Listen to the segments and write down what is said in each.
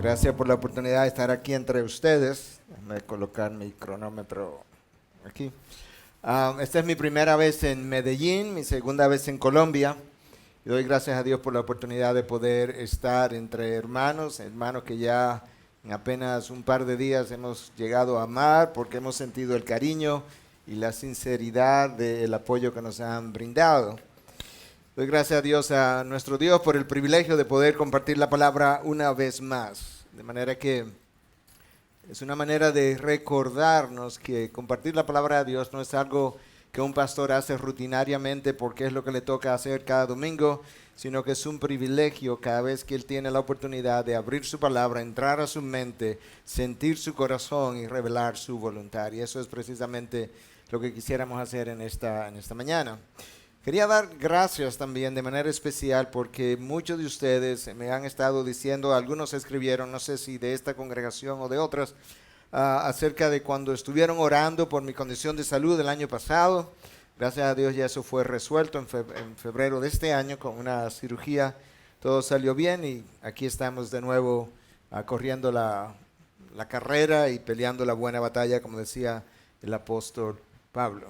Gracias por la oportunidad de estar aquí entre ustedes. Déjame colocar mi cronómetro aquí. Esta es mi primera vez en Medellín, mi segunda vez en Colombia. Y doy gracias a Dios por la oportunidad de poder estar entre hermanos que ya en apenas un par de días hemos llegado a amar porque hemos sentido el cariño y la sinceridad del apoyo que nos han brindado. Doy gracias a Dios, a nuestro Dios, por el privilegio de poder compartir la palabra una vez más. De manera que es una manera de recordarnos que compartir la palabra de Dios no es algo que un pastor hace rutinariamente porque es lo que le toca hacer cada domingo, sino que es un privilegio cada vez que él tiene la oportunidad de abrir su palabra, entrar a su mente, sentir su corazón y revelar su voluntad. Y eso es precisamente lo que quisiéramos hacer en esta mañana. Quería dar gracias también de manera especial porque muchos de ustedes me han estado diciendo, algunos escribieron, no sé si de esta congregación o de otras, acerca de cuando estuvieron orando por mi condición de salud el año pasado. Gracias a Dios ya eso fue resuelto en febrero de este año con una cirugía. Todo salió bien y aquí estamos de nuevo corriendo la carrera y peleando la buena batalla, como decía el apóstol Pablo.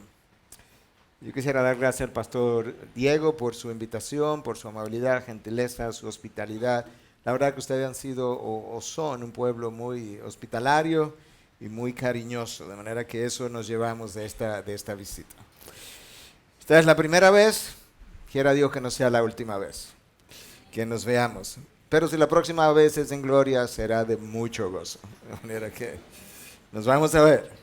Yo quisiera dar gracias al pastor Diego por su invitación, por su amabilidad, gentileza, su hospitalidad. La verdad que ustedes han sido o son un pueblo muy hospitalario y muy cariñoso, de manera que eso nos llevamos de esta visita. Esta es la primera vez, quiera Dios que no sea la última vez que nos veamos. Pero si la próxima vez es en gloria, será de mucho gozo, de manera que nos vamos a ver.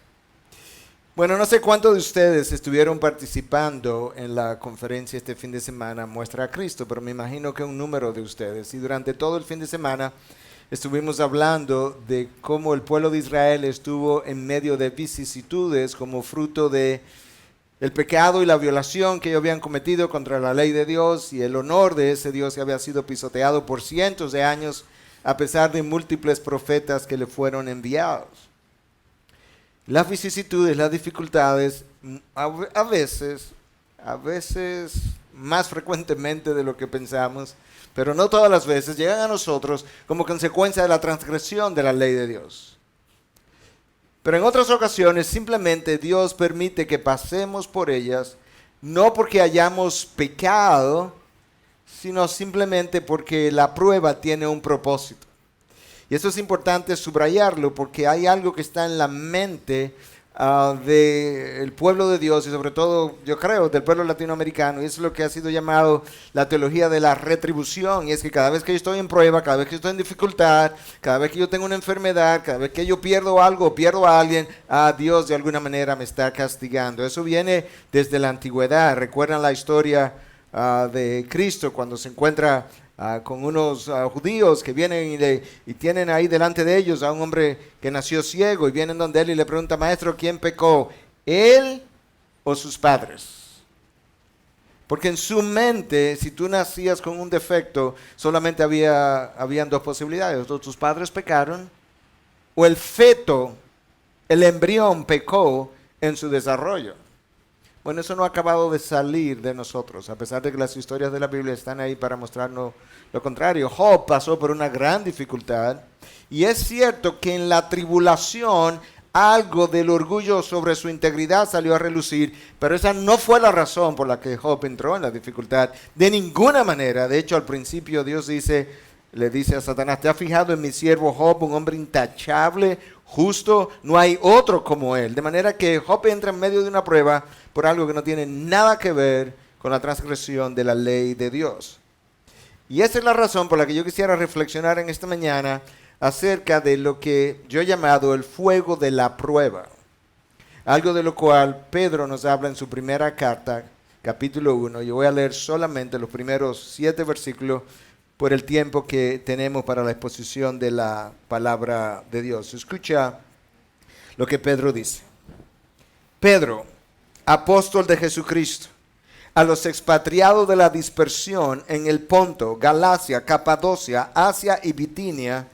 Bueno, no sé cuántos de ustedes estuvieron participando en la conferencia este fin de semana, Muestra a Cristo, pero me imagino que un número de ustedes. Y durante todo el fin de semana estuvimos hablando de cómo el pueblo de Israel estuvo en medio de vicisitudes como fruto de el pecado y la violación que ellos habían cometido contra la ley de Dios y el honor de ese Dios que había sido pisoteado por cientos de años a pesar de múltiples profetas que le fueron enviados. Las vicisitudes, las dificultades, a veces más frecuentemente de lo que pensamos, pero no todas las veces, llegan a nosotros como consecuencia de la transgresión de la ley de Dios. Pero en otras ocasiones simplemente Dios permite que pasemos por ellas, no porque hayamos pecado, sino simplemente porque la prueba tiene un propósito. Y eso es importante subrayarlo porque hay algo que está en la mente del pueblo de Dios y sobre todo, yo creo, del pueblo latinoamericano. Y eso es lo que ha sido llamado la teología de la retribución. Y es que cada vez que yo estoy en prueba, cada vez que yo estoy en dificultad, cada vez que yo tengo una enfermedad, cada vez que yo pierdo algo o pierdo a alguien, Dios de alguna manera me está castigando. Eso viene desde la antigüedad. ¿Recuerdan la historia de Cristo cuando se encuentra con unos judíos que vienen y tienen ahí delante de ellos a un hombre que nació ciego y vienen donde él y le pregunta, maestro, ¿quién pecó? ¿Él o sus padres? Porque en su mente, si tú nacías con un defecto, solamente habían dos posibilidades. O tus padres pecaron o el feto, el embrión pecó en su desarrollo. Bueno, eso no ha acabado de salir de nosotros, a pesar de que las historias de la Biblia están ahí para mostrarnos lo contrario. Job pasó por una gran dificultad y es cierto que en la tribulación algo del orgullo sobre su integridad salió a relucir, pero esa no fue la razón por la que Job entró en la dificultad, de ninguna manera. De hecho, al principio Dios le dice a Satanás, ¿te has fijado en mi siervo Job, un hombre intachable, justo? No hay otro como él. De manera que Job entra en medio de una prueba por algo que no tiene nada que ver con la transgresión de la ley de Dios. Y esa es la razón por la que yo quisiera reflexionar en esta mañana acerca de lo que yo he llamado el fuego de la prueba. Algo de lo cual Pedro nos habla en su primera carta, capítulo 1. Yo voy a leer solamente los primeros 7 versículos por el tiempo que tenemos para la exposición de la palabra de Dios. Escucha lo que Pedro dice. Pedro, apóstol de Jesucristo, a los expatriados de la dispersión en el Ponto, Galacia, Capadocia, Asia y Bitinia,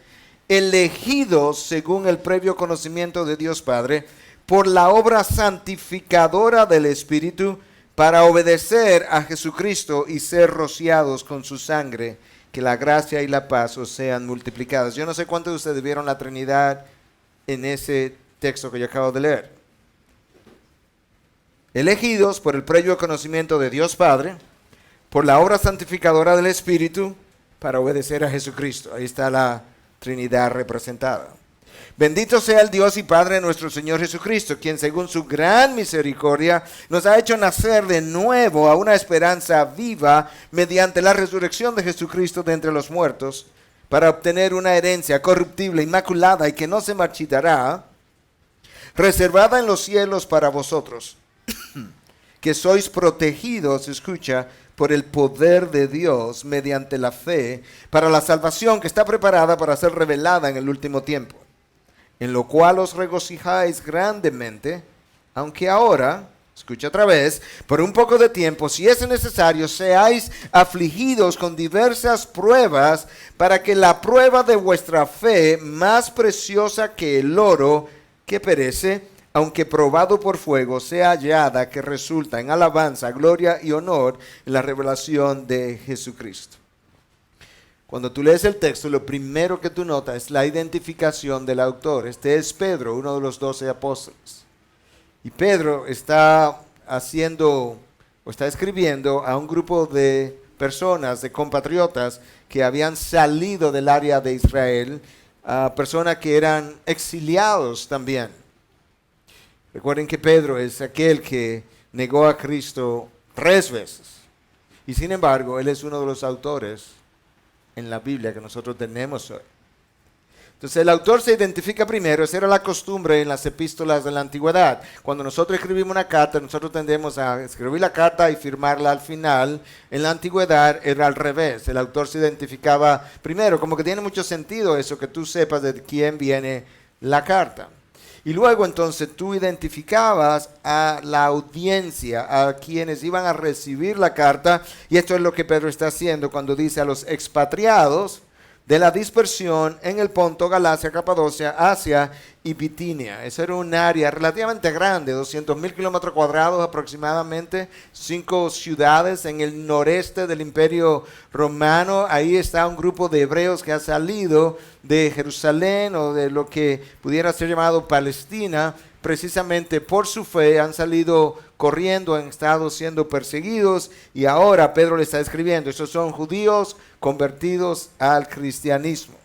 elegidos según el previo conocimiento de Dios Padre, por la obra santificadora del Espíritu, para obedecer a Jesucristo y ser rociados con su sangre, que la gracia y la paz os sean multiplicadas. Yo no sé cuántos de ustedes vieron la Trinidad en ese texto que yo acabo de leer. Elegidos por el previo conocimiento de Dios Padre, por la obra santificadora del Espíritu, para obedecer a Jesucristo. Ahí está la Trinidad representada. Bendito sea el Dios y Padre de nuestro Señor Jesucristo, quien según su gran misericordia nos ha hecho nacer de nuevo a una esperanza viva mediante la resurrección de Jesucristo de entre los muertos, para obtener una herencia corruptible, inmaculada y que no se marchitará, reservada en los cielos para vosotros, que sois protegidos, escucha, por el poder de Dios mediante la fe, para la salvación que está preparada para ser revelada en el último tiempo, en lo cual os regocijáis grandemente, aunque ahora, escucha otra vez, por un poco de tiempo, si es necesario, seáis afligidos con diversas pruebas, para que la prueba de vuestra fe, más preciosa que el oro que perece, aunque probado por fuego, sea hallada, que resulta en alabanza, gloria y honor en la revelación de Jesucristo. Cuando tú lees el texto, lo primero que tú notas es la identificación del autor. Este es Pedro, uno de los 12 apóstoles. Y Pedro está escribiendo a un grupo de personas, de compatriotas, que habían salido del área de Israel, a personas que eran exiliados también. Recuerden que Pedro es aquel que negó a Cristo 3 veces. Y sin embargo, él es uno de los autores en la Biblia que nosotros tenemos hoy. Entonces el autor se identifica primero. Esa era la costumbre en las epístolas de la antigüedad. Cuando nosotros escribimos una carta, nosotros tendemos a escribir la carta y firmarla al final. En la antigüedad era al revés. El autor se identificaba primero. Como que tiene mucho sentido eso, que tú sepas de quién viene la carta. Y luego entonces tú identificabas a la audiencia, a quienes iban a recibir la carta. Y esto es lo que Pedro está haciendo cuando dice a los expatriados de la dispersión en el Ponto, Galacia, Capadocia, Asia y Bitinia. Esa era un área relativamente grande, 200,000 kilómetros cuadrados aproximadamente, 5 ciudades en el noreste del Imperio Romano. Ahí está un grupo de hebreos que ha salido de Jerusalén o de lo que pudiera ser llamado Palestina, precisamente por su fe. Han salido corriendo, han estado siendo perseguidos y ahora Pedro le está escribiendo. Estos son judíos convertidos al cristianismo.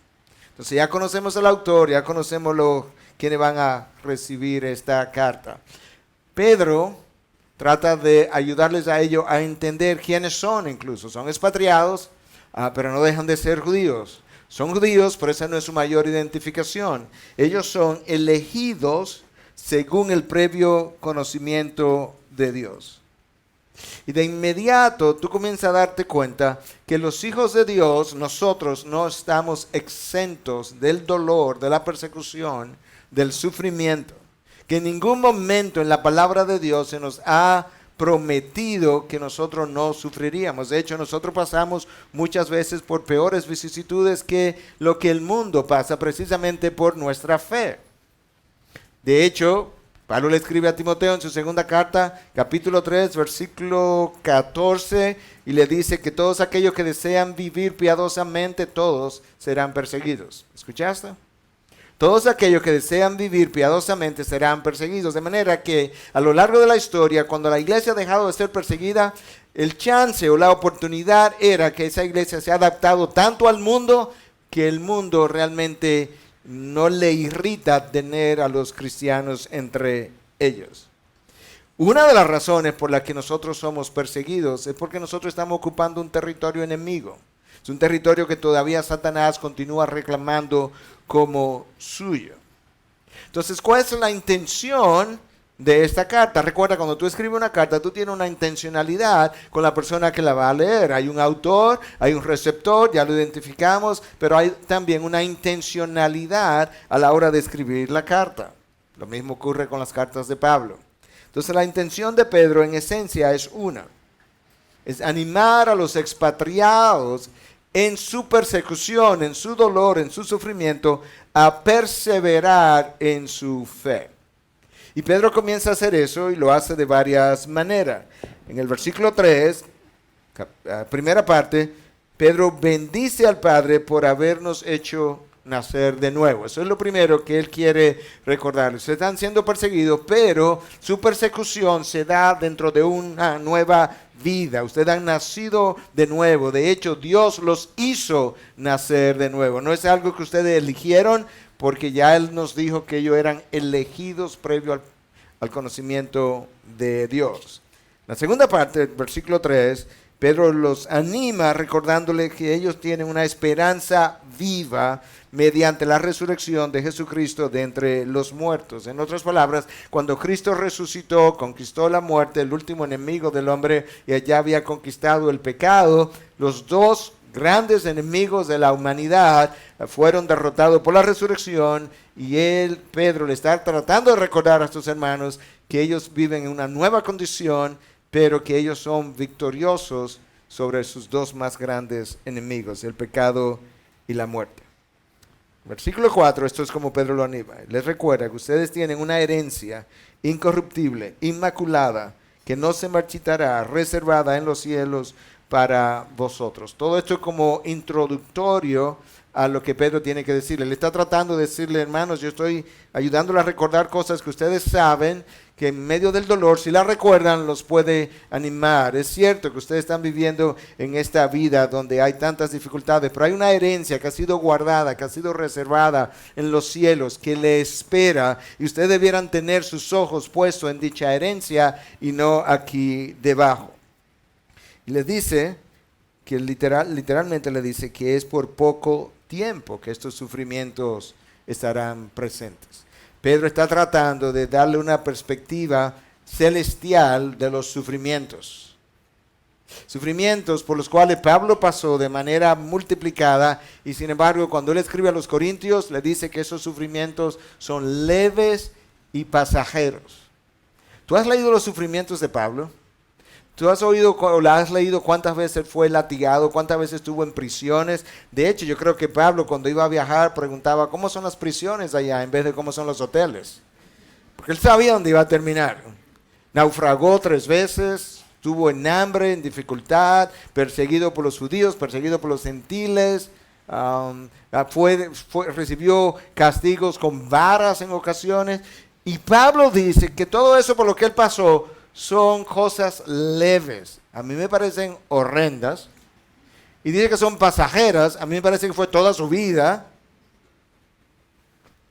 Entonces ya conocemos al autor, ya conocemos quienes van a recibir esta carta. Pedro trata de ayudarles a ellos a entender quiénes son incluso. Son expatriados, pero no dejan de ser judíos. Son judíos, pero esa no es su mayor identificación. Ellos son elegidos según el previo conocimiento de Dios. Y de inmediato tú comienzas a darte cuenta que los hijos de Dios, nosotros no estamos exentos del dolor, de la persecución, del sufrimiento. Que en ningún momento en la palabra de Dios se nos ha prometido que nosotros no sufriríamos. De hecho, nosotros pasamos muchas veces por peores vicisitudes que lo que el mundo pasa, precisamente por nuestra fe. De hecho, Pablo le escribe a Timoteo en su segunda carta, capítulo 3, versículo 14, y le dice que todos aquellos que desean vivir piadosamente, todos serán perseguidos. ¿Escuchaste? Todos aquellos que desean vivir piadosamente serán perseguidos. De manera que a lo largo de la historia, cuando la iglesia ha dejado de ser perseguida, el chance o la oportunidad era que esa iglesia se ha adaptado tanto al mundo que el mundo realmente no le irrita tener a los cristianos entre ellos. Una de las razones por las que nosotros somos perseguidos es porque nosotros estamos ocupando un territorio enemigo. Es un territorio que todavía Satanás continúa reclamando como suyo. Entonces, ¿cuál es la intención de esta carta? Recuerda, cuando tú escribes una carta, tú tienes una intencionalidad con la persona que la va a leer. Hay un autor, hay un receptor, ya lo identificamos, pero hay también una intencionalidad a la hora de escribir la carta. Lo mismo ocurre con las cartas de Pablo. Entonces, la intención de Pedro en esencia es animar a los expatriados en su persecución, en su dolor, en su sufrimiento, a perseverar en su fe. Y Pedro comienza a hacer eso y lo hace de varias maneras. En el versículo 3, primera parte, Pedro bendice al Padre por habernos hecho nacer de nuevo. Eso es lo primero que él quiere recordar. Ustedes están siendo perseguidos, pero su persecución se da dentro de una nueva vida. Ustedes han nacido de nuevo. De hecho, Dios los hizo nacer de nuevo. No es algo que ustedes eligieron, porque ya Él nos dijo que ellos eran elegidos previo al conocimiento de Dios. La segunda parte, versículo 3, Pedro los anima recordándoles que ellos tienen una esperanza viva mediante la resurrección de Jesucristo de entre los muertos. En otras palabras, cuando Cristo resucitó, conquistó la muerte, el último enemigo del hombre, y ya había conquistado el pecado, los dos grandes enemigos de la humanidad fueron derrotados por la resurrección, y Pedro, le está tratando de recordar a sus hermanos que ellos viven en una nueva condición, pero que ellos son victoriosos sobre sus dos más grandes enemigos, el pecado y la muerte. Versículo 4, esto es como Pedro lo anima. Les recuerda que ustedes tienen una herencia incorruptible, inmaculada, que no se marchitará, reservada en los cielos para vosotros. Todo esto es como introductorio a lo que Pedro tiene que decirle. Le está tratando de decirle, hermanos, yo estoy ayudándole a recordar cosas que ustedes saben, que en medio del dolor, si la recuerdan, los puede animar. Es cierto que ustedes están viviendo en esta vida donde hay tantas dificultades, pero hay una herencia que ha sido guardada, que ha sido reservada en los cielos, que le espera, y ustedes debieran tener sus ojos puestos en dicha herencia y no aquí debajo. Y les dice que literalmente le dice que es por poco tiempo que estos sufrimientos estarán presentes. Pedro está tratando de darle una perspectiva celestial de los sufrimientos. Sufrimientos por los cuales Pablo pasó de manera multiplicada, y sin embargo cuando él escribe a los Corintios le dice que esos sufrimientos son leves y pasajeros. ¿Tú has leído los sufrimientos de Pablo? ¿Tú has oído o la has leído cuántas veces fue latigado, cuántas veces estuvo en prisiones? De hecho, yo creo que Pablo cuando iba a viajar preguntaba cómo son las prisiones allá en vez de cómo son los hoteles. Porque él sabía dónde iba a terminar. Naufragó 3 veces, estuvo en hambre, en dificultad, perseguido por los judíos, perseguido por los gentiles. Recibió castigos con varas en ocasiones. Y Pablo dice que todo eso por lo que él pasó son cosas leves. A mí me parecen horrendas. Y dice que son pasajeras. A mí me parece que fue toda su vida.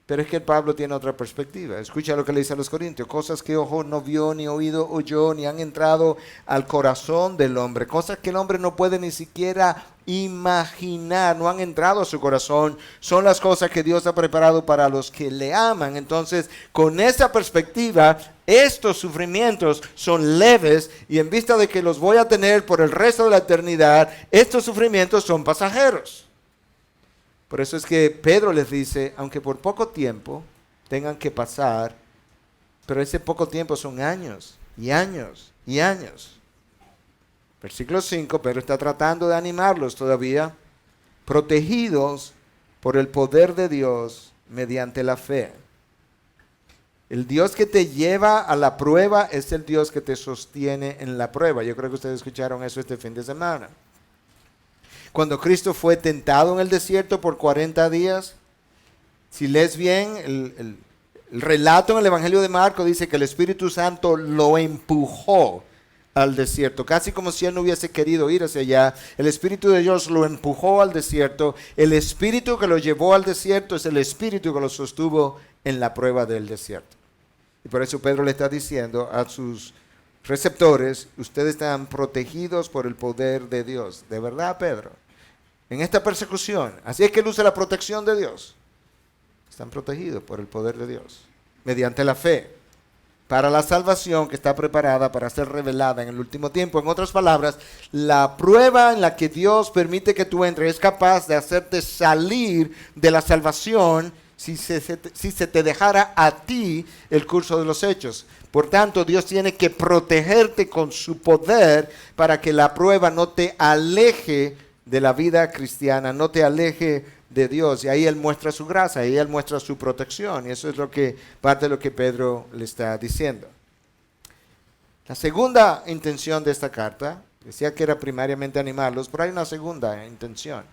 Pero es que Pablo tiene otra perspectiva. Escucha lo que le dice a los Corintios. Cosas que ojo no vio, ni oído oyó, ni han entrado al corazón del hombre. Cosas que el hombre no puede ni siquiera imaginar, no han entrado a su corazón. Son las cosas que Dios ha preparado para los que le aman. Entonces, con esa perspectiva, estos sufrimientos son leves, y en vista de que los voy a tener por el resto de la eternidad, estos sufrimientos son pasajeros. Por eso es que Pedro les dice, aunque por poco tiempo tengan que pasar, pero ese poco tiempo son años y años y años. Versículo 5, Pedro está tratando de animarlos todavía, protegidos por el poder de Dios mediante la fe. El Dios que te lleva a la prueba es el Dios que te sostiene en la prueba. Yo creo que ustedes escucharon eso este fin de semana. Cuando Cristo fue tentado en el desierto por 40 días, si lees bien, el relato en el Evangelio de Marcos dice que el Espíritu Santo lo empujó al desierto, casi como si él no hubiese querido ir hacia allá. El Espíritu de Dios lo empujó al desierto. El Espíritu que lo llevó al desierto es el Espíritu que lo sostuvo en la prueba del desierto. Y por eso Pedro le está diciendo a sus receptores, ustedes están protegidos por el poder de Dios. ¿De verdad, Pedro? En esta persecución, así es que luce la protección de Dios. Están protegidos por el poder de Dios, mediante la fe, para la salvación que está preparada para ser revelada en el último tiempo. En otras palabras, la prueba en la que Dios permite que tú entres es capaz de hacerte salir de la salvación si se te dejara a ti el curso de los hechos. Por tanto, Dios tiene que protegerte con su poder para que la prueba no te aleje de la vida cristiana, no te aleje de Dios. Y ahí Él muestra su gracia, ahí Él muestra su protección. Y eso es parte de lo que Pedro le está diciendo. La segunda intención de esta carta, decía que era primariamente animarlos, pero hay una segunda intención,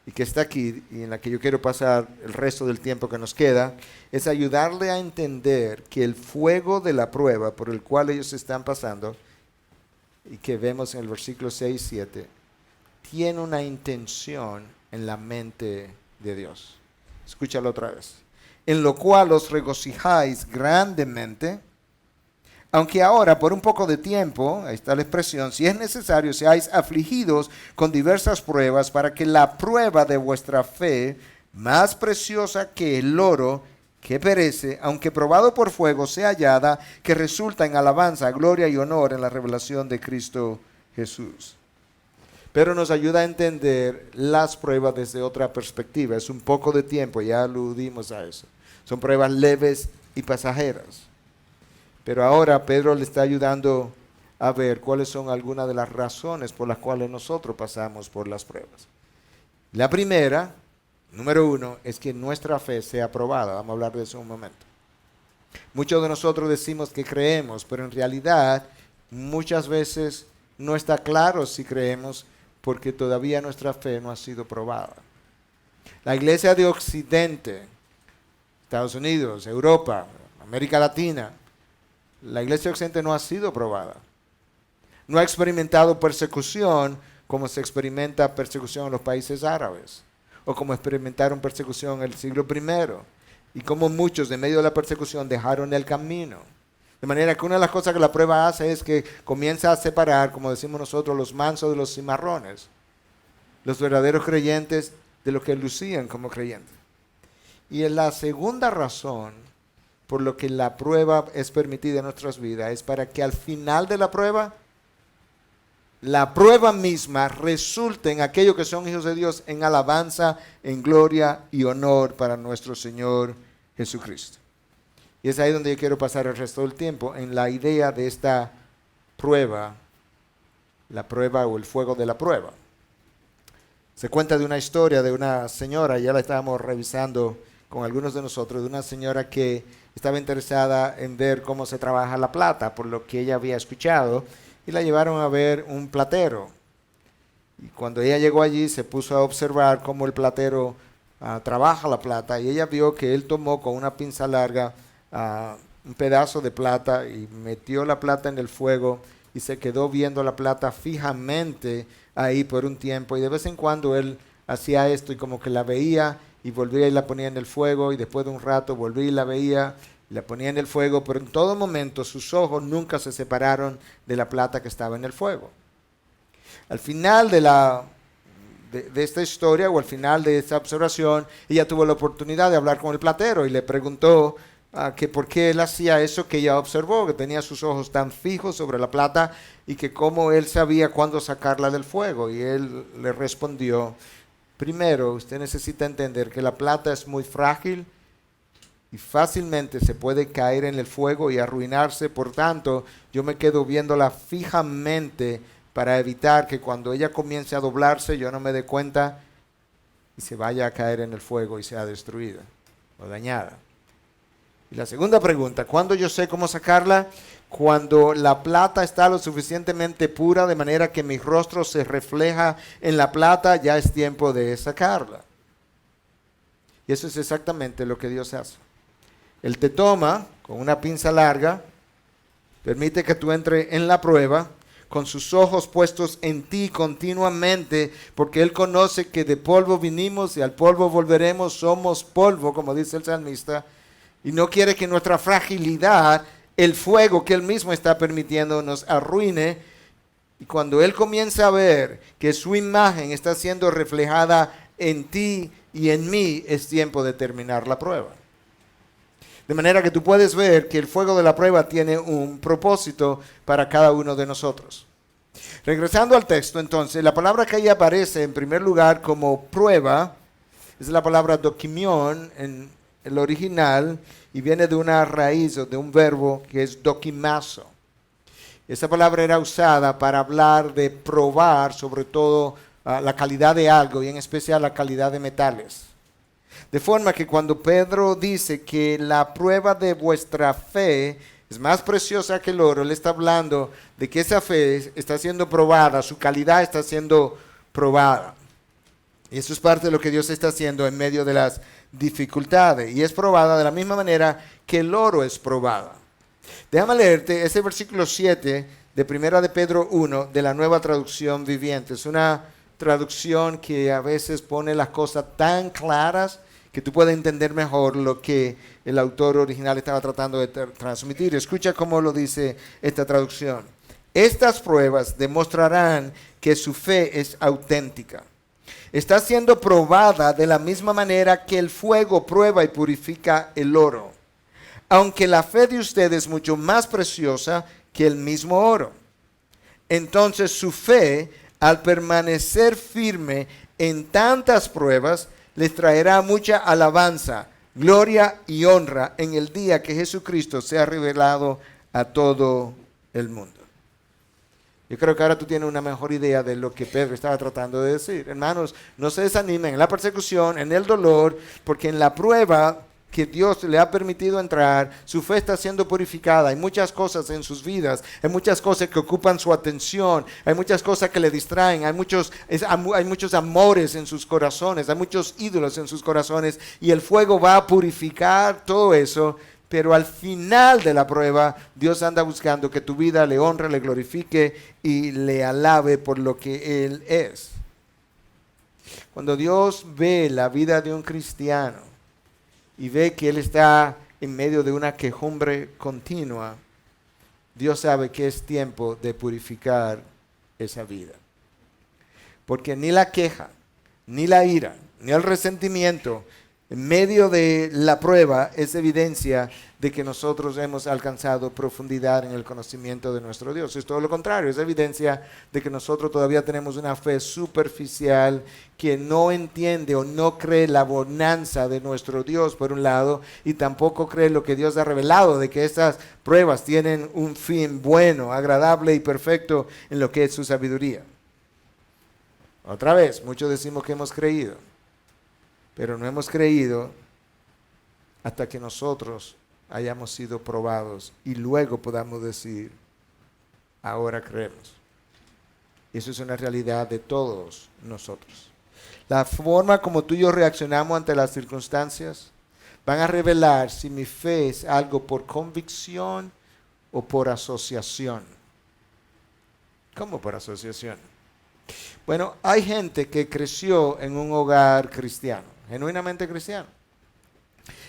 y que está aquí, y en la que yo quiero pasar el resto del tiempo que nos queda, es ayudarle a entender que el fuego de la prueba por el cual ellos están pasando, y que vemos en el versículo 6 y 7, tiene una intención en la mente de Dios. Escúchalo otra vez. En lo cual os regocijáis grandemente, aunque ahora por un poco de tiempo, ahí está la expresión, si es necesario, seáis afligidos con diversas pruebas, para que la prueba de vuestra fe, más preciosa que el oro que perece, aunque probado por fuego, sea hallada, que resulta en alabanza, gloria y honor en la revelación de Cristo Jesús. Pero nos ayuda a entender las pruebas desde otra perspectiva. Es un poco de tiempo, ya aludimos a eso. Son pruebas leves y pasajeras. Pero ahora Pedro le está ayudando a ver cuáles son algunas de las razones por las cuales nosotros pasamos por las pruebas. La primera, número 1, es que nuestra fe sea probada. Vamos a hablar de eso en un momento. Muchos de nosotros decimos que creemos, pero en realidad muchas veces no está claro si creemos porque todavía nuestra fe no ha sido probada. La iglesia de Occidente, Estados Unidos, Europa, América Latina, la iglesia de Occidente no ha sido probada. No ha experimentado persecución como se experimenta persecución en los países árabes, o como experimentaron persecución en el siglo I, y como muchos de medio de la persecución dejaron el camino. De manera que una de las cosas que la prueba hace es que comienza a separar, como decimos nosotros, los mansos de los cimarrones, los verdaderos creyentes de los que lucían como creyentes. Y en la segunda razón por lo que la prueba es permitida en nuestras vidas es para que al final de la prueba misma resulte en aquellos que son hijos de Dios en alabanza, en gloria y honor para nuestro Señor Jesucristo. Y es ahí donde yo quiero pasar el resto del tiempo, en la idea de esta prueba, la prueba o el fuego de la prueba. Se cuenta de una historia de una señora, ya la estábamos revisando con algunos de nosotros, de una señora que estaba interesada en ver cómo se trabaja la plata, por lo que ella había escuchado, y la llevaron a ver un platero. Y cuando ella llegó allí, se puso a observar cómo el platero trabaja la plata, y ella vio que él tomó con una pinza larga un pedazo de plata y metió la plata en el fuego y se quedó viendo la plata fijamente ahí por un tiempo, y de vez en cuando él hacía esto y como que la veía y volvía y la ponía en el fuego, y después de un rato volvía y la veía y la ponía en el fuego, pero en todo momento sus ojos nunca se separaron de la plata que estaba en el fuego. Al final de esta historia, o al final de esta observación, ella tuvo la oportunidad de hablar con el platero y le preguntó que por qué él hacía eso que ella observó, que tenía sus ojos tan fijos sobre la plata y que cómo él sabía cuándo sacarla del fuego. Y él le respondió: primero, usted necesita entender que la plata es muy frágil y fácilmente se puede caer en el fuego y arruinarse. Por tanto, yo me quedo viéndola fijamente para evitar que cuando ella comience a doblarse yo no me dé cuenta y se vaya a caer en el fuego y sea destruida o dañada. Y la segunda pregunta: ¿cuándo yo sé cómo sacarla? Cuando la plata está lo suficientemente pura de manera que mi rostro se refleja en la plata, ya es tiempo de sacarla. Y eso es exactamente lo que Dios hace. Él te toma con una pinza larga, permite que tú entres en la prueba, con sus ojos puestos en ti continuamente, porque Él conoce que de polvo vinimos y al polvo volveremos, somos polvo, como dice el salmista, y no quiere que nuestra fragilidad, el fuego que Él mismo está permitiendo, nos arruine. Y cuando Él comienza a ver que su imagen está siendo reflejada en ti y en mí, es tiempo de terminar la prueba. De manera que tú puedes ver que el fuego de la prueba tiene un propósito para cada uno de nosotros. Regresando al texto, entonces, la palabra que ahí aparece en primer lugar como prueba es la palabra dokimion en el original, y viene de una raíz o de un verbo que es dokimazo. Esa palabra era usada para hablar de probar, sobre todo la calidad de algo y en especial la calidad de metales. De forma que cuando Pedro dice que la prueba de vuestra fe es más preciosa que el oro, él está hablando de que esa fe está siendo probada, su calidad está siendo probada. Y eso es parte de lo que Dios está haciendo en medio de las dificultades. Y es probada de la misma manera que el oro es probada. Déjame leerte ese versículo 7 de Primera de Pedro 1 de la Nueva Traducción Viviente. Es una traducción que a veces pone las cosas tan claras que tú puedes entender mejor lo que el autor original estaba tratando de transmitir. Escucha cómo lo dice esta traducción. Estas pruebas demostrarán que su fe es auténtica. Está siendo probada de la misma manera que el fuego prueba y purifica el oro. Aunque la fe de ustedes es mucho más preciosa que el mismo oro. Entonces su fe, al permanecer firme en tantas pruebas, les traerá mucha alabanza, gloria y honra en el día que Jesucristo sea revelado a todo el mundo. Yo creo que ahora tú tienes una mejor idea de lo que Pedro estaba tratando de decir. Hermanos, no se desanimen en la persecución, en el dolor, porque en la prueba que Dios le ha permitido entrar, su fe está siendo purificada. Hay muchas cosas en sus vidas, hay muchas cosas que ocupan su atención, hay muchas cosas que le distraen, hay muchos amores en sus corazones, hay muchos ídolos en sus corazones, y el fuego va a purificar todo eso. Pero al final de la prueba, Dios anda buscando que tu vida le honre, le glorifique y le alabe por lo que Él es. Cuando Dios ve la vida de un cristiano y ve que él está en medio de una quejumbre continua, Dios sabe que es tiempo de purificar esa vida. Porque ni la queja, ni la ira, ni el resentimiento, en medio de la prueba, es evidencia de que nosotros hemos alcanzado profundidad en el conocimiento de nuestro Dios. Es todo lo contrario, es evidencia de que nosotros todavía tenemos una fe superficial que no entiende o no cree la bonanza de nuestro Dios, por un lado, y tampoco cree lo que Dios ha revelado, de que estas pruebas tienen un fin bueno, agradable y perfecto en lo que es su sabiduría. Otra vez, muchos decimos que hemos creído, pero no hemos creído hasta que nosotros hayamos sido probados y luego podamos decir, ahora creemos. Eso es una realidad de todos nosotros. La forma como tú y yo reaccionamos ante las circunstancias van a revelar si mi fe es algo por convicción o por asociación. ¿Cómo por asociación? Bueno, hay gente que creció en un hogar cristiano, genuinamente cristiano,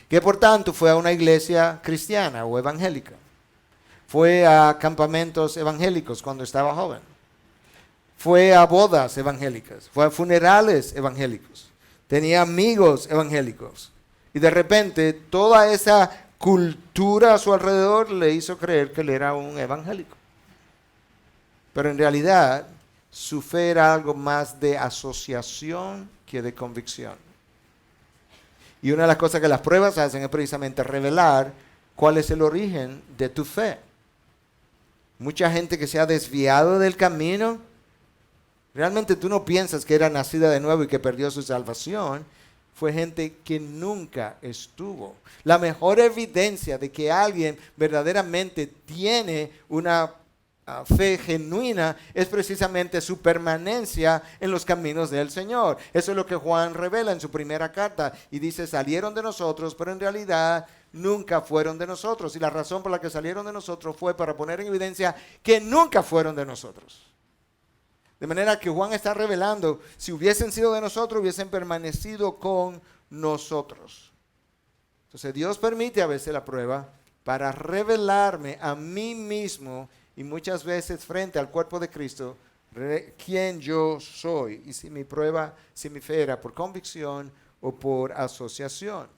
que por tanto fue a una iglesia cristiana o evangélica, fue a campamentos evangélicos cuando estaba joven, fue a bodas evangélicas, fue a funerales evangélicos, tenía amigos evangélicos, y de repente toda esa cultura a su alrededor le hizo creer que él era un evangélico. Pero en realidad su fe era algo más de asociación que de convicción. Y una de las cosas que las pruebas hacen es precisamente revelar cuál es el origen de tu fe. Mucha gente que se ha desviado del camino, realmente tú no piensas que era nacida de nuevo y que perdió su salvación. Fue gente que nunca estuvo. La mejor evidencia de que alguien verdaderamente tiene una fe genuina es precisamente su permanencia en los caminos del Señor. Eso es lo que Juan revela en su primera carta y dice, salieron de nosotros, pero en realidad nunca fueron de nosotros. Y la razón por la que salieron de nosotros fue para poner en evidencia que nunca fueron de nosotros. De manera que Juan está revelando, si hubiesen sido de nosotros, hubiesen permanecido con nosotros. Entonces Dios permite a veces la prueba para revelarme a mí mismo y muchas veces frente al cuerpo de Cristo, quién yo soy. Y si mi fe era por convicción o por asociación.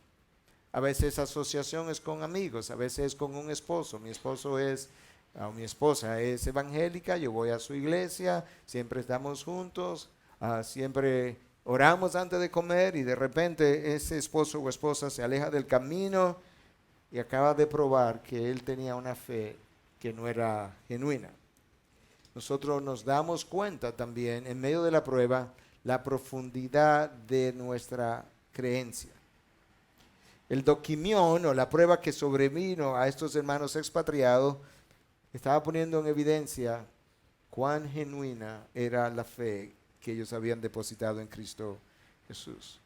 A veces asociación es con amigos, a veces es con un esposo. Mi esposa es evangélica, yo voy a su iglesia, siempre estamos juntos, siempre oramos antes de comer y de repente ese esposo o esposa se aleja del camino y acaba de probar que él tenía una fe que no era genuina. Nosotros nos damos cuenta también en medio de la prueba la profundidad de nuestra creencia. El doquimión, o la prueba que sobrevino a estos hermanos expatriados, estaba poniendo en evidencia cuán genuina era la fe que ellos habían depositado en Cristo Jesús.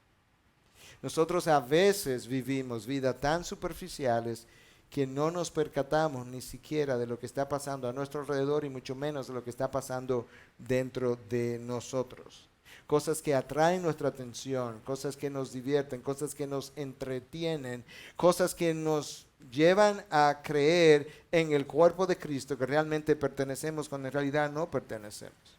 Nosotros a veces vivimos vidas tan superficiales que no nos percatamos ni siquiera de lo que está pasando a nuestro alrededor y mucho menos de lo que está pasando dentro de nosotros. Cosas que atraen nuestra atención, cosas que nos divierten, cosas que nos entretienen, cosas que nos llevan a creer en el cuerpo de Cristo que realmente pertenecemos cuando en realidad no pertenecemos.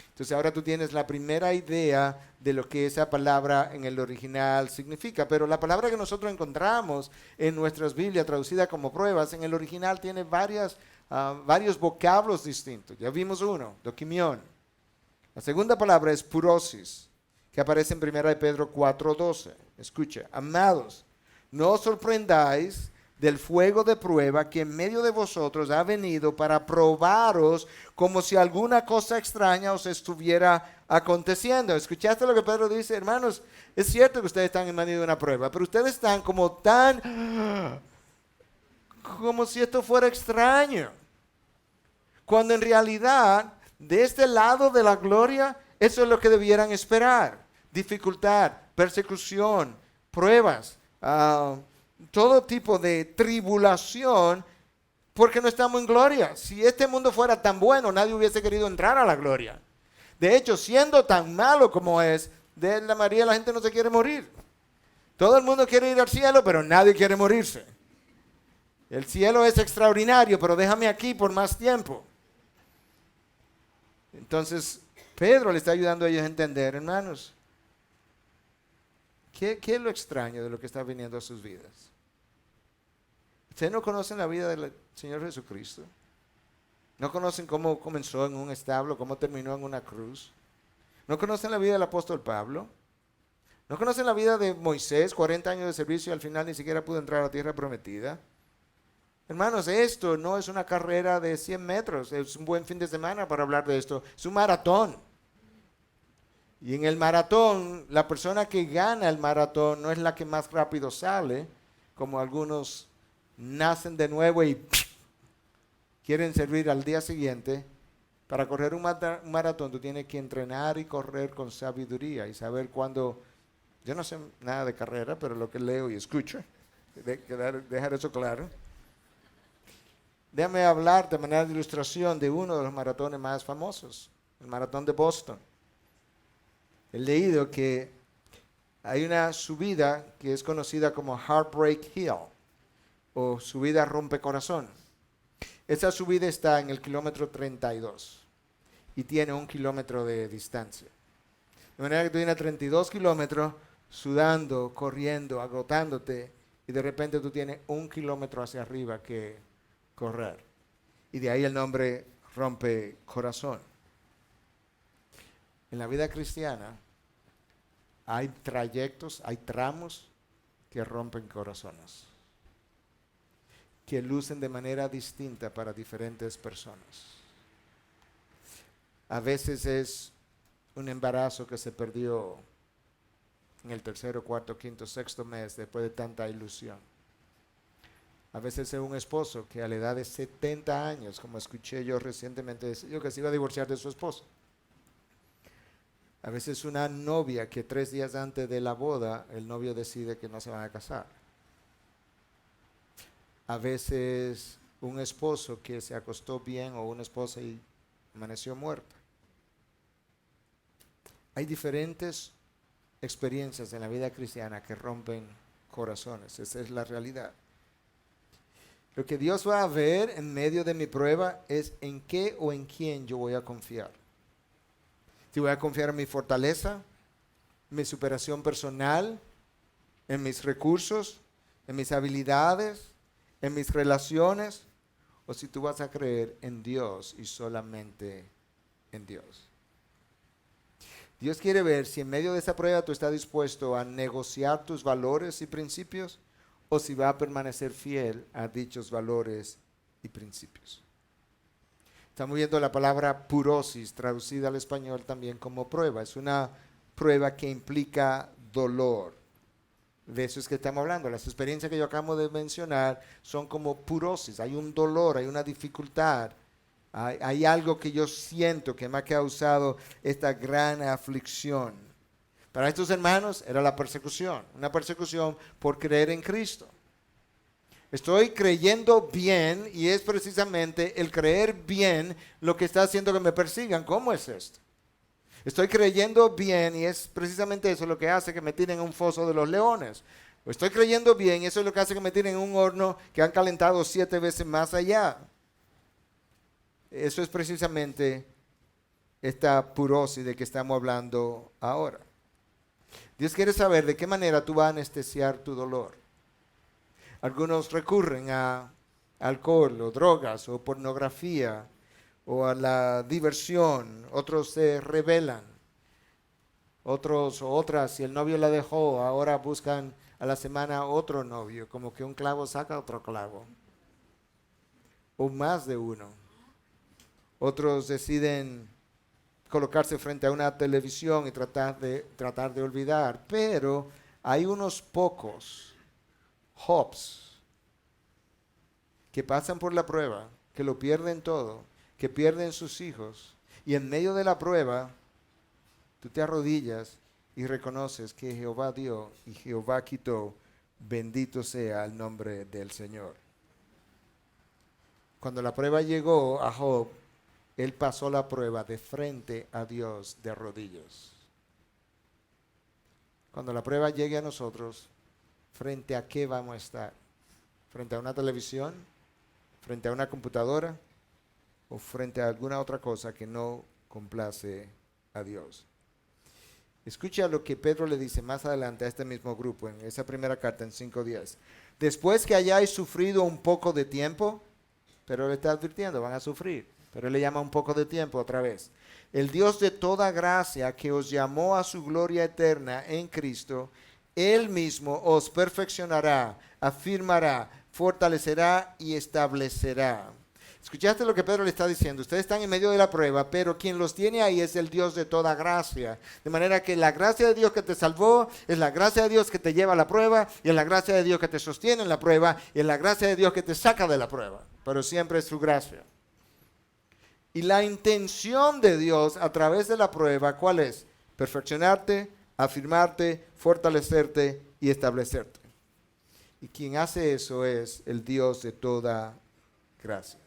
Entonces ahora tú tienes la primera idea de lo que esa palabra en el original significa, pero la palabra que nosotros encontramos en nuestras Biblias traducida como pruebas, en el original tiene varios vocablos distintos. Ya vimos uno, doquimión. La segunda palabra es purosis, que aparece en 1 Pedro 4:12. Escucha, amados, no os sorprendáis del fuego de prueba que en medio de vosotros ha venido para probaros como si alguna cosa extraña os estuviera aconteciendo. ¿Escuchaste lo que Pedro dice? Hermanos, es cierto que ustedes están en medio de una prueba, pero ustedes están como si esto fuera extraño. Cuando en realidad, de este lado de la gloria, eso es lo que debieran esperar. Dificultad, persecución, pruebas, todo tipo de tribulación, porque no estamos en gloria. Si este mundo fuera tan bueno, nadie hubiese querido entrar a la gloria. De hecho, siendo tan malo como es, de la mayoría de la gente no se quiere morir. Todo el mundo quiere ir al cielo, pero nadie quiere morirse. El cielo es extraordinario, pero déjame aquí por más tiempo. Entonces, Pedro le está ayudando a ellos a entender, hermanos, ¿qué es lo extraño de lo que está viniendo a sus vidas? ¿Ustedes no conocen la vida del Señor Jesucristo? ¿No conocen cómo comenzó en un establo, cómo terminó en una cruz? ¿No conocen la vida del apóstol Pablo? ¿No conocen la vida de Moisés, 40 años de servicio y al final ni siquiera pudo entrar a la tierra prometida? Hermanos, esto no es una carrera de 100 metros, es un buen fin de semana para hablar de esto, es un maratón. Y en el maratón, la persona que gana el maratón no es la que más rápido sale, como algunos nacen de nuevo y quieren servir al día siguiente. Para correr un maratón tú tienes que entrenar y correr con sabiduría y saber cuándo. Yo no sé nada de carrera, pero lo que leo y escucho, dejar eso claro. Déjame hablar de manera de ilustración de uno de los maratones más famosos, el maratón de Boston. He leído que hay una subida que es conocida como Heartbreak Hill o subida rompecorazón. Esa subida está en el kilómetro 32 y tiene 1 kilómetro de distancia. De manera que tú tienes 32 kilómetros sudando, corriendo, agotándote y de repente tú tienes 1 kilómetro hacia arriba que correr. Y de ahí el nombre rompecorazón. En la vida cristiana hay trayectos, hay tramos que rompen corazones, que lucen de manera distinta para diferentes personas. A veces es un embarazo que se perdió en el 3º, 4º, 5º, 6º mes después de tanta ilusión. A veces es un esposo que a la edad de 70 años, como escuché yo recientemente, decidió que se iba a divorciar de su esposa. A veces una novia que 3 días antes de la boda, el novio decide que no se van a casar. A veces un esposo que se acostó bien o una esposa y amaneció muerta. Hay diferentes experiencias en la vida cristiana que rompen corazones. Esa es la realidad. Lo que Dios va a ver en medio de mi prueba es en qué o en quién yo voy a confiar. Si voy a confiar en mi fortaleza, en mi superación personal, en mis recursos, en mis habilidades, en mis relaciones, o si tú vas a creer en Dios y solamente en Dios. Dios quiere ver si en medio de esa prueba tú estás dispuesto a negociar tus valores y principios o si va a permanecer fiel a dichos valores y principios. Estamos viendo la palabra purosis, traducida al español también como prueba. Es una prueba que implica dolor. De eso es que estamos hablando. Las experiencias que yo acabo de mencionar son como purosis. Hay un dolor, hay una dificultad. Hay algo que yo siento que me ha causado esta gran aflicción. Para estos hermanos era la persecución. Una persecución por creer en Cristo. Estoy creyendo bien y es precisamente el creer bien lo que está haciendo que me persigan. ¿Cómo es esto? Estoy creyendo bien y es precisamente eso lo que hace que me tiren en un foso de los leones. Estoy creyendo bien y eso es lo que hace que me tiren en un horno que han calentado 7 veces más allá. Eso es precisamente esta purosis de que estamos hablando ahora. Dios quiere saber de qué manera tú vas a anestesiar tu dolor. Algunos recurren a alcohol o drogas o pornografía o a la diversión. Otros se rebelan. Otros o otras, si el novio la dejó, ahora buscan a la semana otro novio. Como que un clavo saca otro clavo. O más de uno. Otros deciden colocarse frente a una televisión y tratar de olvidar. Pero hay unos pocos Jobs que pasan por la prueba, que lo pierden todo, que pierden sus hijos, y en medio de la prueba, tú te arrodillas y reconoces que Jehová dio y Jehová quitó, bendito sea el nombre del Señor. Cuando la prueba llegó a Job, él pasó la prueba de frente a Dios de rodillas. Cuando la prueba llegue a nosotros, ¿frente a qué vamos a estar? ¿Frente a una televisión? ¿Frente a una computadora? ¿O frente a alguna otra cosa que no complace a Dios? Escucha lo que Pedro le dice más adelante a este mismo grupo, en esa primera carta en 5:10. Después que hayáis sufrido un poco de tiempo, pero le está advirtiendo, van a sufrir, pero él le llama un poco de tiempo otra vez. El Dios de toda gracia que os llamó a su gloria eterna en Cristo, Él mismo os perfeccionará, afirmará, fortalecerá y establecerá. ¿Escuchaste lo que Pedro le está diciendo? Ustedes están en medio de la prueba, pero quien los tiene ahí es el Dios de toda gracia. De manera que la gracia de Dios que te salvó es la gracia de Dios que te lleva a la prueba, y es la gracia de Dios que te sostiene en la prueba, y es la gracia de Dios que te saca de la prueba. Pero siempre es su gracia. Y la intención de Dios a través de la prueba, ¿cuál es? Perfeccionarte, afirmarte, fortalecerte y establecerte. Y quien hace eso es el Dios de toda gracia.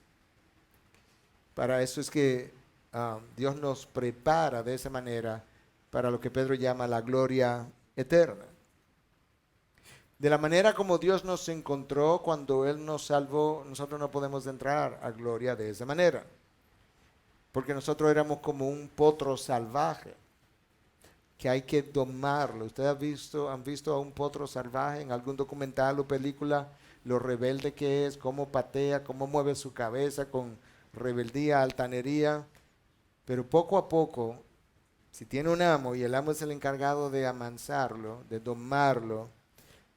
Para eso es que Dios nos prepara de esa manera para lo que Pedro llama la gloria eterna. De la manera como Dios nos encontró cuando Él nos salvó, nosotros no podemos entrar a gloria de esa manera. Porque nosotros éramos como un potro salvaje que hay que domarlo. ¿Ustedes han visto a un potro salvaje en algún documental o película? Lo rebelde que es, cómo patea, cómo mueve su cabeza con rebeldía, altanería. Pero poco a poco, si tiene un amo y el amo es el encargado de amansarlo, de domarlo,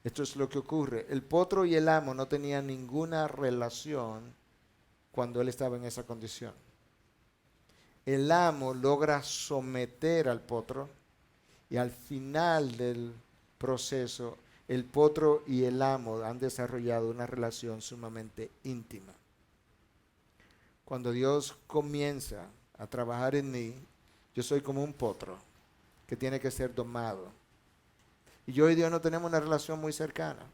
esto es lo que ocurre. El potro y el amo no tenían ninguna relación cuando él estaba en esa condición. El amo logra someter al potro y al final del proceso, el potro y el amo han desarrollado una relación sumamente íntima. Cuando Dios comienza a trabajar en mí, yo soy como un potro que tiene que ser domado. Y yo y Dios no tenemos una relación muy cercana.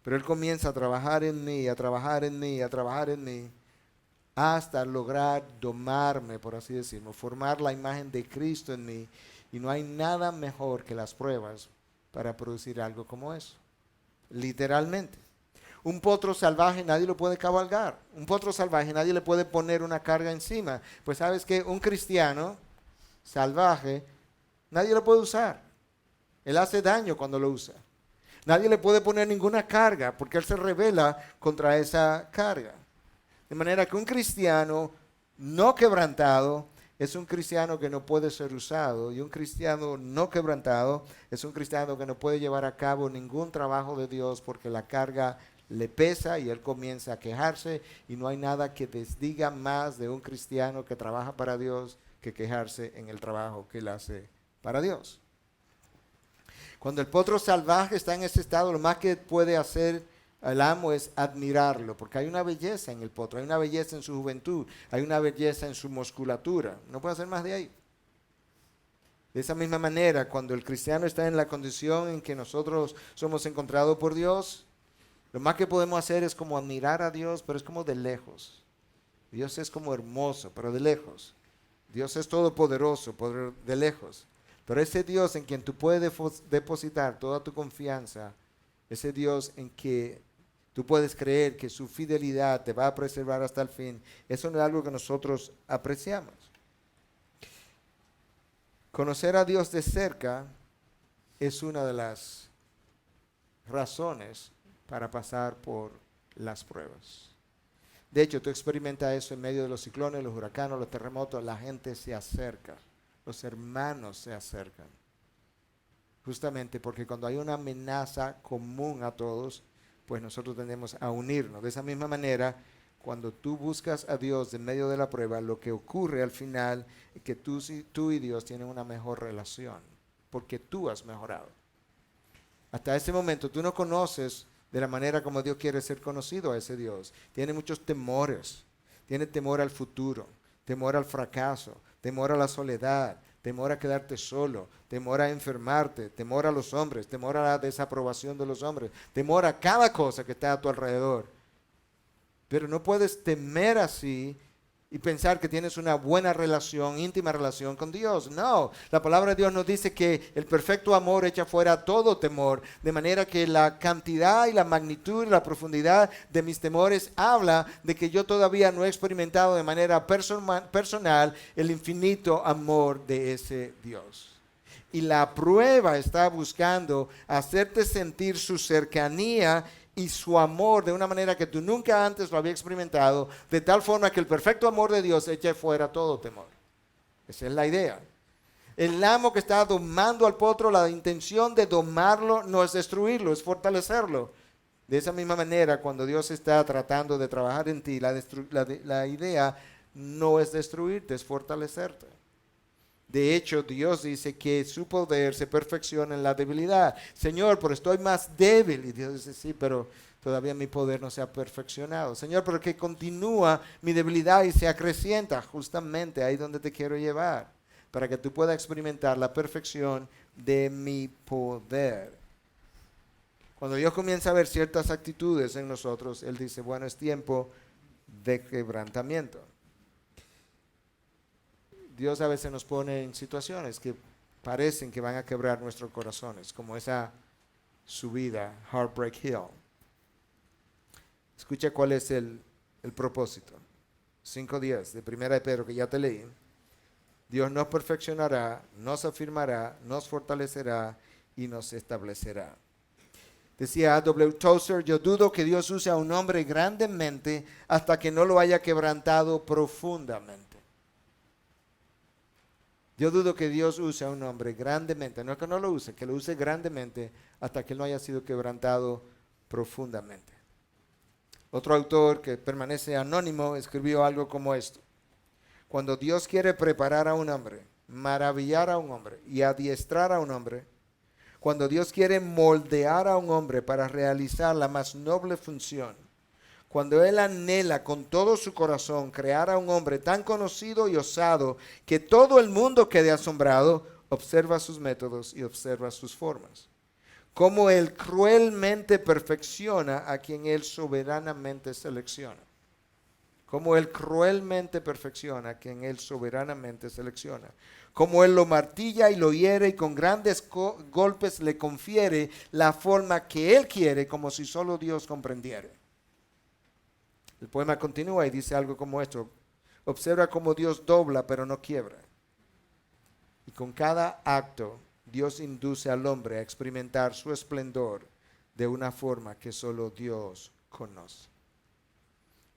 Pero Él comienza a trabajar en mí, a trabajar en mí, a trabajar en mí, hasta lograr domarme, por así decirlo, formar la imagen de Cristo en mí. Y no hay nada mejor que las pruebas para producir algo como eso. Literalmente. Un potro salvaje nadie lo puede cabalgar. Un potro salvaje nadie le puede poner una carga encima. Pues sabes que un cristiano salvaje nadie lo puede usar. Él hace daño cuando lo usa. Nadie le puede poner ninguna carga porque él se rebela contra esa carga. De manera que un cristiano no quebrantado es un cristiano que no puede ser usado, y un cristiano no quebrantado es un cristiano que no puede llevar a cabo ningún trabajo de Dios porque la carga le pesa y él comienza a quejarse, y no hay nada que desdiga más de un cristiano que trabaja para Dios que quejarse en el trabajo que él hace para Dios. Cuando el potro salvaje está en ese estado, lo más que puede hacer el amo es admirarlo, porque hay una belleza en el potro, hay una belleza en su juventud, hay una belleza en su musculatura. No puede hacer más de ahí. De esa misma manera, cuando el cristiano está en la condición en que nosotros somos encontrados por Dios, lo más que podemos hacer es como admirar a Dios, pero es como de lejos. Dios es como hermoso, pero de lejos. Dios es todopoderoso, de lejos. Pero ese Dios en quien tú puedes depositar toda tu confianza, ese Dios en que tú puedes creer que su fidelidad te va a preservar hasta el fin, eso no es algo que nosotros apreciamos. Conocer a Dios de cerca es una de las razones para pasar por las pruebas. De hecho, tú experimentas eso en medio de los ciclones, los huracanes, los terremotos. La gente se acerca, los hermanos se acercan. Justamente porque cuando hay una amenaza común a todos, pues nosotros tendemos a unirnos. De esa misma manera, cuando tú buscas a Dios en medio de la prueba, lo que ocurre al final es que tú y Dios tienen una mejor relación, porque tú has mejorado. Hasta ese momento tú no conoces de la manera como Dios quiere ser conocido a ese Dios. Tiene muchos temores. Tiene temor al futuro, temor al fracaso, temor a la soledad, temor a quedarte solo, temor a enfermarte, temor a los hombres, temor a la desaprobación de los hombres, temor a cada cosa que está a tu alrededor. Pero no puedes temer así y pensar que tienes una buena relación, íntima relación con Dios. No, la palabra de Dios nos dice que el perfecto amor echa fuera todo temor, de manera que la cantidad y la magnitud y la profundidad de mis temores habla de que yo todavía no he experimentado de manera personal el infinito amor de ese Dios. Y la prueba está buscando hacerte sentir su cercanía y su amor de una manera que tú nunca antes lo había experimentado, de tal forma que el perfecto amor de Dios eche fuera todo temor. Esa es la idea. El amo que está domando al potro, la intención de domarlo no es destruirlo, es fortalecerlo. De esa misma manera, cuando Dios está tratando de trabajar en ti, la idea no es destruirte, es fortalecerte. De hecho, Dios dice que su poder se perfecciona en la debilidad. Señor, pero estoy más débil. Y Dios dice, sí, pero todavía mi poder no se ha perfeccionado. Señor, pero que continúa mi debilidad y se acrecienta. Justamente ahí donde te quiero llevar. Para que tú puedas experimentar la perfección de mi poder. Cuando Dios comienza a ver ciertas actitudes en nosotros, Él dice, bueno, es tiempo de quebrantamiento. Dios a veces nos pone en situaciones que parecen que van a quebrar nuestros corazones, como esa subida, Heartbreak Hill. Escucha cuál es el propósito. 5:10 de Primera de Pedro, que ya te leí. Dios nos perfeccionará, nos afirmará, nos fortalecerá y nos establecerá. Decía W. Tozer, yo dudo que Dios use a un hombre grandemente hasta que no lo haya quebrantado profundamente. Yo dudo que Dios use a un hombre grandemente, no es que no lo use, que lo use grandemente hasta que él no haya sido quebrantado profundamente. Otro autor que permanece anónimo escribió algo como esto. Cuando Dios quiere preparar a un hombre, maravillar a un hombre y adiestrar a un hombre, cuando Dios quiere moldear a un hombre para realizar la más noble función, cuando Él anhela con todo su corazón crear a un hombre tan conocido y osado que todo el mundo quede asombrado, observa sus métodos y observa sus formas. Cómo Él cruelmente perfecciona a quien Él soberanamente selecciona. Cómo Él cruelmente perfecciona a quien Él soberanamente selecciona. Cómo Él lo martilla y lo hiere y con grandes golpes le confiere la forma que Él quiere, como si solo Dios comprendiera. El poema continúa y dice algo como esto. Observa cómo Dios dobla pero no quiebra. Y con cada acto Dios induce al hombre a experimentar su esplendor de una forma que solo Dios conoce.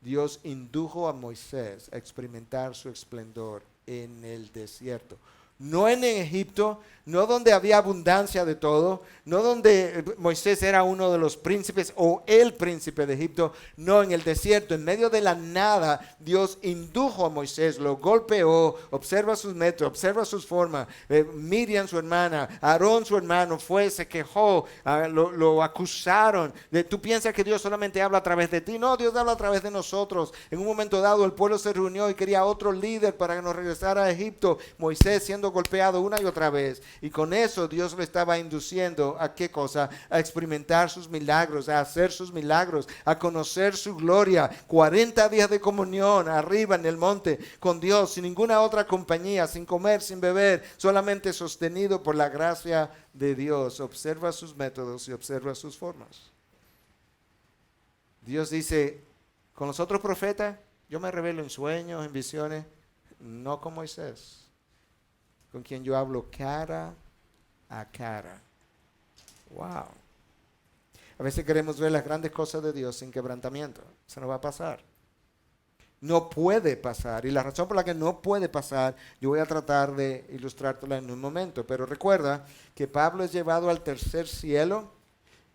Dios indujo a Moisés a experimentar su esplendor en el desierto. No en Egipto, no donde había abundancia de todo, no donde Moisés era uno de los príncipes o el príncipe de Egipto, no en el desierto, en medio de la nada, Dios indujo a Moisés, lo golpeó, observa sus métodos, observa sus formas. Miriam, su hermana, Aarón, su hermano, se quejó, lo acusaron. Tú piensas que Dios solamente habla a través de ti. No, Dios habla a través de nosotros. En un momento dado el pueblo se reunió y quería otro líder para que nos regresara a Egipto. Moisés siendo golpeado una y otra vez. Y con eso Dios lo estaba induciendo a qué cosa, a experimentar sus milagros, a hacer sus milagros, a conocer su gloria. 40 días de comunión arriba en el monte con Dios, sin ninguna otra compañía, sin comer, sin beber, solamente sostenido por la gracia de Dios. Observa sus métodos y observa sus formas. Dios dice, con los otros profetas, yo me revelo en sueños, en visiones, no con Moisés, con quien yo hablo cara a cara. Wow. A veces queremos ver las grandes cosas de Dios sin quebrantamiento. Eso no va a pasar. No puede pasar. Y la razón por la que no puede pasar, yo voy a tratar de ilustrártela en un momento. Pero recuerda que Pablo es llevado al tercer cielo.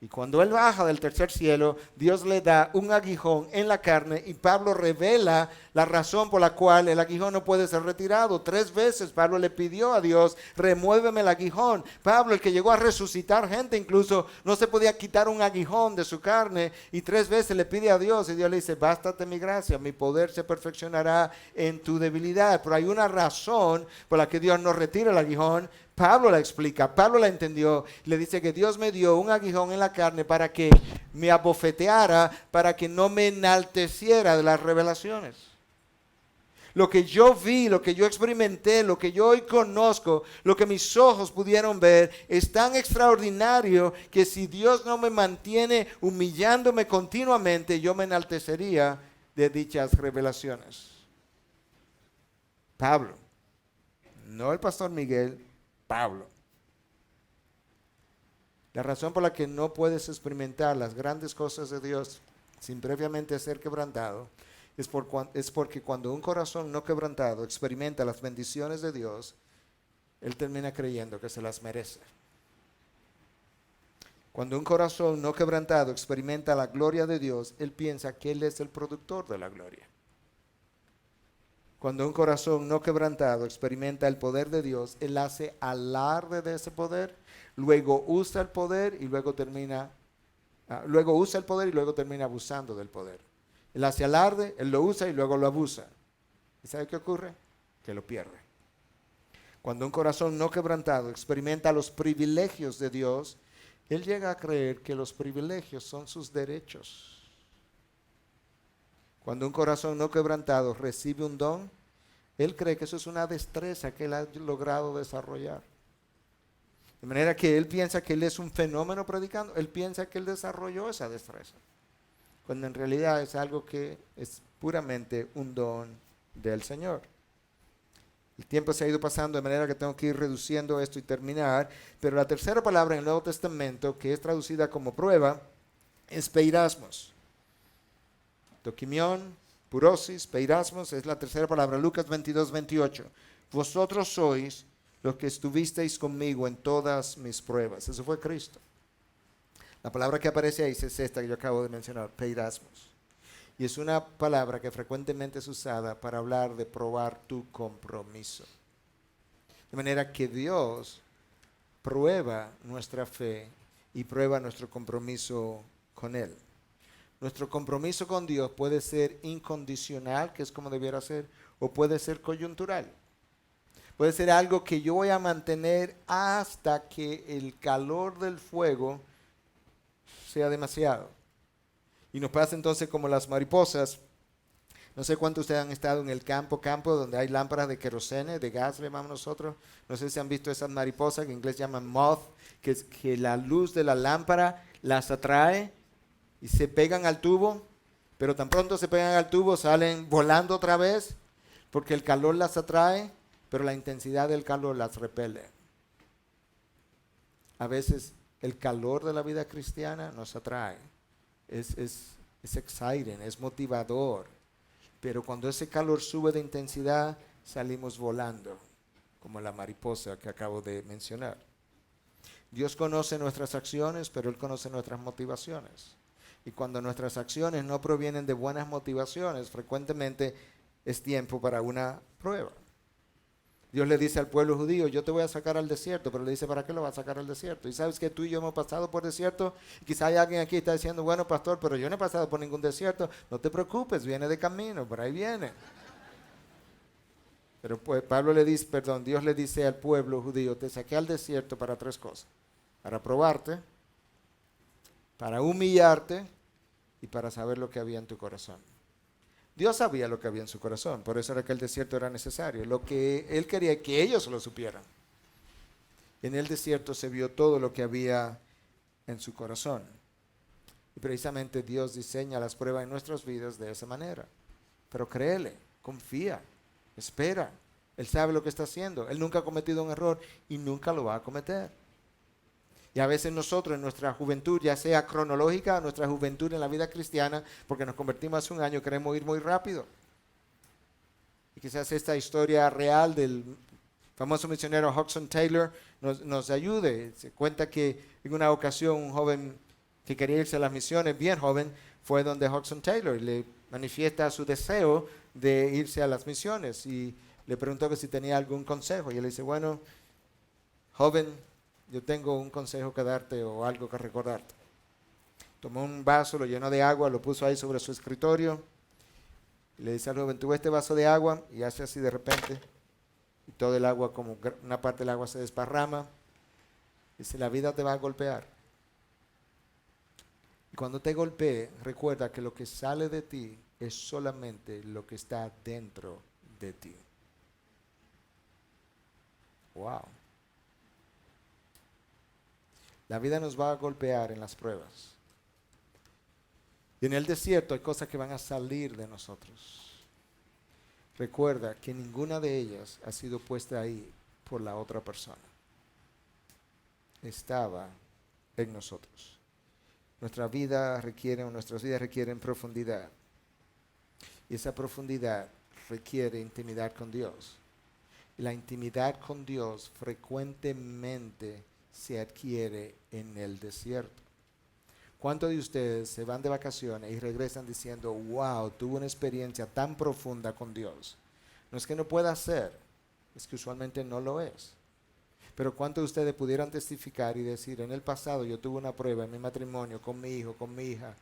Y cuando él baja del tercer cielo, Dios le da un aguijón en la carne y Pablo revela la razón por la cual el aguijón no puede ser retirado. 3 veces Pablo le pidió a Dios, remuéveme el aguijón. Pablo, el que llegó a resucitar gente incluso, no se podía quitar un aguijón de su carne y 3 veces le pide a Dios y Dios le dice, bástate mi gracia, mi poder se perfeccionará en tu debilidad. Pero hay una razón por la que Dios no retira el aguijón. Pablo la explica, Pablo la entendió, le dice que Dios me dio un aguijón en la carne para que me abofeteara, para que no me enalteciera de las revelaciones. Lo que yo vi, lo que yo experimenté, lo que yo hoy conozco, lo que mis ojos pudieron ver, es tan extraordinario que si Dios no me mantiene humillándome continuamente, yo me enaltecería de dichas revelaciones. Pablo, no el pastor Miguel, Pablo. La razón por la que no puedes experimentar las grandes cosas de Dios sin previamente ser quebrantado es porque cuando un corazón no quebrantado experimenta las bendiciones de Dios, él termina creyendo que se las merece. Cuando un corazón no quebrantado experimenta la gloria de Dios, él piensa que él es el productor de la gloria. Cuando un corazón no quebrantado experimenta el poder de Dios, él hace alarde de ese poder, luego usa el poder y luego usa el poder y luego termina abusando del poder. Él hace alarde, él lo usa y luego lo abusa. ¿Y sabe qué ocurre? Que lo pierde. Cuando un corazón no quebrantado experimenta los privilegios de Dios, él llega a creer que los privilegios son sus derechos. Cuando un corazón no quebrantado recibe un don, él cree que eso es una destreza que él ha logrado desarrollar. De manera que él piensa que él es un fenómeno predicando, él piensa que él desarrolló esa destreza, cuando en realidad es algo que es puramente un don del Señor. El tiempo se ha ido pasando de manera que tengo que ir reduciendo esto y terminar, pero la tercera palabra en el Nuevo Testamento, que es traducida como prueba, es peirasmos. Dokimión, purosis, peirasmos, es la tercera palabra. Lucas 22, 28. Vosotros sois los que estuvisteis conmigo en todas mis pruebas. Eso fue Cristo. La palabra que aparece ahí es esta que yo acabo de mencionar, peirasmos. Y es una palabra que frecuentemente es usada para hablar de probar tu compromiso. De manera que Dios prueba nuestra fe y prueba nuestro compromiso con Él. Nuestro compromiso con Dios puede ser incondicional, que es como debiera ser, o puede ser coyuntural. Puede ser algo que yo voy a mantener hasta que el calor del fuego sea demasiado. Y nos pasa entonces como las mariposas. No sé cuántos de ustedes han estado en el campo donde hay lámparas de querosene, de gas, le llamamos nosotros. No sé si han visto esas mariposas que en inglés llaman moth, que la luz de la lámpara las atrae y se pegan al tubo, pero tan pronto se pegan al tubo salen volando otra vez porque el calor las atrae, pero la intensidad del calor las repele. A veces el calor de la vida cristiana nos atrae, es exciting, es motivador, pero cuando ese calor sube de intensidad salimos volando. como la mariposa que acabo de mencionar. Dios conoce nuestras acciones, pero Él conoce nuestras motivaciones. Y cuando nuestras acciones no provienen de buenas motivaciones, frecuentemente es tiempo para una prueba. Dios le dice al pueblo judío, yo te voy a sacar al desierto, pero le dice, ¿para qué lo va a sacar al desierto? Y sabes que tú y yo hemos pasado por desierto, y quizá hay alguien aquí que está diciendo, bueno, pastor, pero yo no he pasado por ningún desierto. No te preocupes, viene de camino, por ahí viene. Pero pues, Dios le dice al pueblo judío, te saqué al desierto para 3 cosas. Para probarte, para humillarte y para saber lo que había en tu corazón. Dios sabía lo que había en su corazón, por eso era que el desierto era necesario. Lo que Él quería que ellos lo supieran. En el desierto se vio todo lo que había en su corazón. Y precisamente Dios diseña las pruebas en nuestras vidas de esa manera. Pero créele, confía, espera. Él sabe lo que está haciendo. Él nunca ha cometido un error y nunca lo va a cometer. Y a veces nosotros en nuestra juventud, ya sea cronológica o nuestra juventud en la vida cristiana, porque nos convertimos hace un año, queremos ir muy rápido. Y quizás esta historia real del famoso misionero Hudson Taylor nos ayude. Se cuenta que en una ocasión un joven que quería irse a las misiones, bien joven, fue donde Hudson Taylor y le manifiesta su deseo de irse a las misiones. Y le preguntó que si tenía algún consejo. Y él le dice, bueno, joven, yo tengo un consejo que darte o algo que recordarte. Tomó un vaso, lo llenó de agua, lo puso ahí sobre su escritorio. Y le dice al joven, tú ves este vaso de agua, y hace así de repente. Y todo el agua, como una parte del agua se desparrama. Dice, la vida te va a golpear. Y cuando te golpee, recuerda que lo que sale de ti es solamente lo que está dentro de ti. Wow. La vida nos va a golpear en las pruebas. Y en el desierto hay cosas que van a salir de nosotros. Recuerda que ninguna de ellas ha sido puesta ahí por la otra persona. Estaba en nosotros. Nuestras vidas requieren profundidad. Y esa profundidad requiere intimidad con Dios. Y la intimidad con Dios frecuentemente se adquiere en el desierto. ¿Cuántos de ustedes se van de vacaciones y regresan diciendo, wow, tuve una experiencia tan profunda con Dios? No es que no pueda ser, es que usualmente no lo es. Pero ¿cuántos de ustedes pudieran testificar y decir, en el pasado yo tuve una prueba en mi matrimonio, con mi hijo, con mi hija,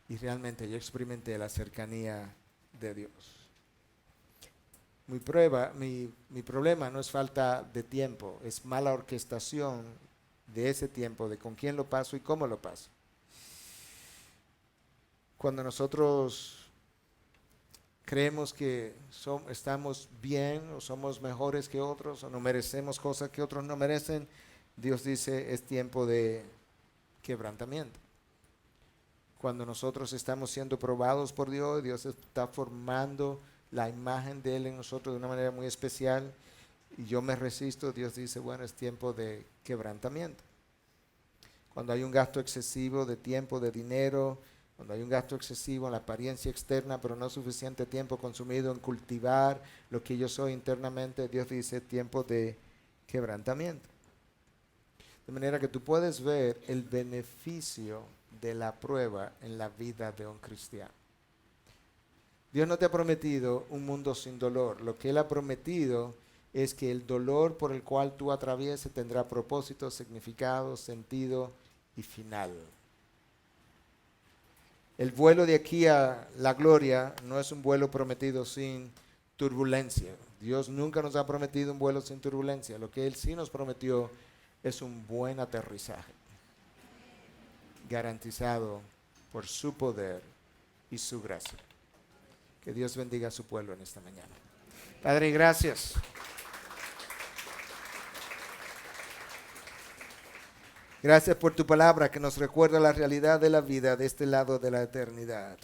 y realmente yo experimenté la cercanía de Dios? Mi problema no es falta de tiempo, es mala orquestación de ese tiempo, de con quién lo paso y cómo lo paso. Cuando nosotros creemos que estamos bien o somos mejores que otros o no merecemos cosas que otros no merecen, Dios dice es tiempo de quebrantamiento. Cuando nosotros estamos siendo probados por Dios, Dios está formando la imagen de Él en nosotros de una manera muy especial, y yo me resisto, Dios dice, bueno, es tiempo de quebrantamiento. Cuando hay un gasto excesivo de tiempo, de dinero, cuando hay un gasto excesivo en la apariencia externa, pero no suficiente tiempo consumido en cultivar lo que yo soy internamente, Dios dice, tiempo de quebrantamiento. De manera que tú puedes ver el beneficio de la prueba en la vida de un cristiano. Dios no te ha prometido un mundo sin dolor. Lo que Él ha prometido es que el dolor por el cual tú atravieses tendrá propósito, significado, sentido y final. El vuelo de aquí a la gloria no es un vuelo prometido sin turbulencia. Dios nunca nos ha prometido un vuelo sin turbulencia. Lo que Él sí nos prometió es un buen aterrizaje, garantizado por su poder y su gracia. Que Dios bendiga a su pueblo en esta mañana. Padre, gracias. Gracias por tu palabra que nos recuerda la realidad de la vida de este lado de la eternidad.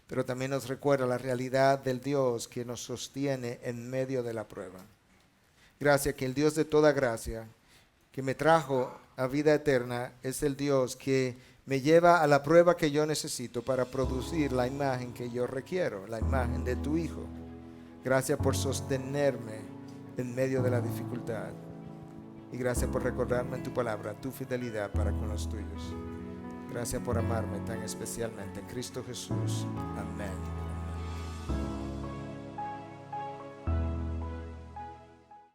Pero también nos recuerda la realidad del Dios que nos sostiene en medio de la prueba. Gracias que el Dios de toda gracia, que me trajo a vida eterna, es el Dios que me lleva a la prueba que yo necesito para producir la imagen que yo requiero, la imagen de tu Hijo. Gracias por sostenerme en medio de la dificultad. Y gracias por recordarme en tu palabra tu fidelidad para con los tuyos. Gracias por amarme tan especialmente. En Cristo Jesús. Amén.